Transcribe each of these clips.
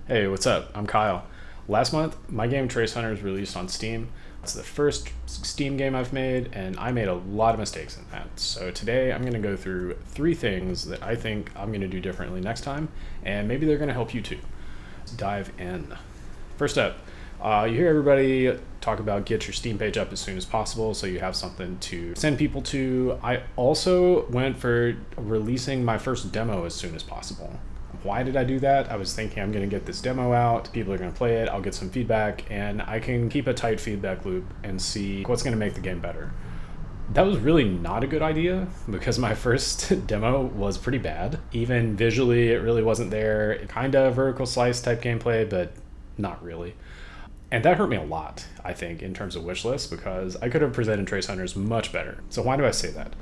Hey, what's up? I'm Kyle. Last month, my game Trace Hunters released on Steam. It's the first Steam game I've made, and I made a lot of mistakes in that. So today, I'm going to go through 3 things that I think I'm going to do differently next time, and maybe they're going to help you too. Let's dive in. First up, you hear everybody talk about get your Steam page up as soon as possible so you have something to send people to. I also went for releasing my first demo as soon as possible. Why did I do that? I was thinking I'm going to get this demo out, people are going to play it, I'll get some feedback, and I can keep a tight feedback loop and see what's going to make the game better. That was really not a good idea because my first demo was pretty bad. Even visually, it really wasn't there. Kind of vertical slice type gameplay, but not really. And that hurt me a lot, I think, in terms of wishlist because I could have presented Trace Hunters much better. So why do I say that?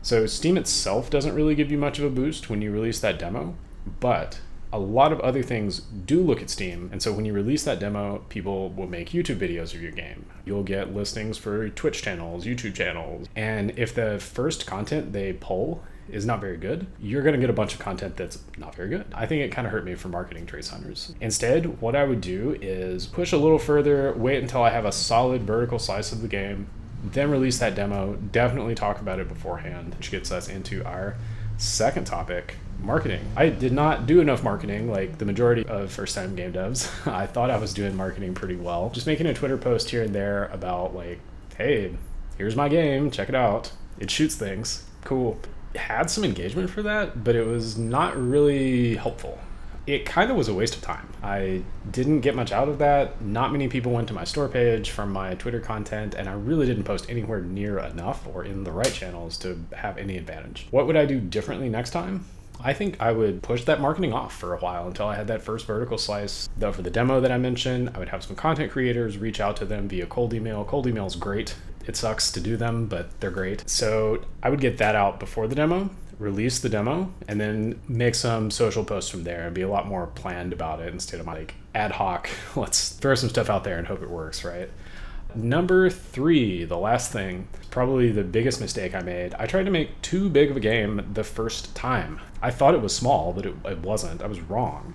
So Steam itself doesn't really give you much of a boost when you release that demo, but a lot of other things do look at Steam, and so when you release that demo, people will make YouTube videos of your game. You'll get listings for Twitch channels, YouTube channels, and if the first content they pull is not very good, you're going to get a bunch of content that's not very good. I think it kind of hurt me for marketing Trace Hunters. Instead, what I would do is push a little further, wait until I have a solid vertical slice of the game, then release that demo, definitely talk about it beforehand, which gets us into our second topic, marketing. I did not do enough marketing like the majority of first-time game devs. I thought I was doing marketing pretty well. Just making a Twitter post here and there about like, hey, here's my game, check it out. It shoots things. Cool. Had some engagement for that, but it was not really helpful. It kind of was a waste of time. I didn't get much out of that. Not many people went to my store page from my Twitter content, and I really didn't post anywhere near enough or in the right channels to have any advantage. What would I do differently next time? I think I would push that marketing off for a while until I had that first vertical slice. Though for the demo that I mentioned, I would have some content creators reach out to them via cold email. Cold email is great. It sucks to do them, but they're great. So I would get that out before the demo, release the demo, and then make some social posts from there and be a lot more planned about it instead of like ad hoc, let's throw some stuff out there and hope it works, right? Number 3, the last thing, probably the biggest mistake I made. I tried to make too big of a game the first time. I thought it was small, but it wasn't. I was wrong.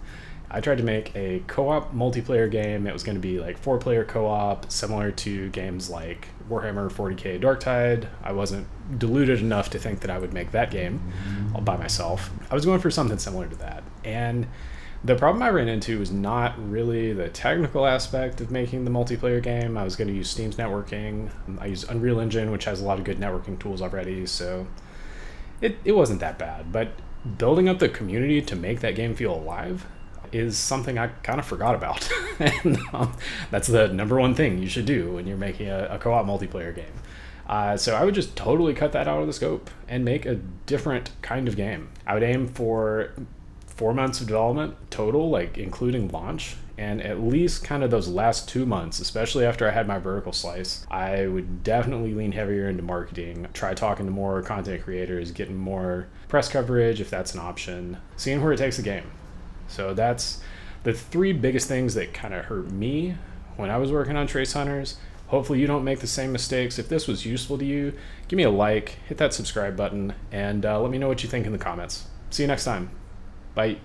I tried to make a co-op multiplayer game. It was going to be like 4-player co-op, similar to games like Warhammer 40k Darktide. I wasn't deluded enough to think that I would make that game all by myself. I was going for something similar to that. And the problem I ran into was not really the technical aspect of making the multiplayer game. I was going to use Steam's networking. I use Unreal Engine, which has a lot of good networking tools already, so it wasn't that bad. But building up the community to make that game feel alive is something I kind of forgot about. And that's the number one thing you should do when you're making a co-op multiplayer game. So I would just totally cut that out of the scope and make a different kind of game. I would aim for 4 months of development total, like including launch, and at least kind of those last 2 months, especially after I had my vertical slice, I would definitely lean heavier into marketing, try talking to more content creators, getting more press coverage if that's an option, seeing where it takes the game. So that's the 3 biggest things that kind of hurt me when I was working on Trace Hunters. Hopefully you don't make the same mistakes. If this was useful to you, give me a like, hit that subscribe button, and let me know what you think in the comments. See you next time. Bye.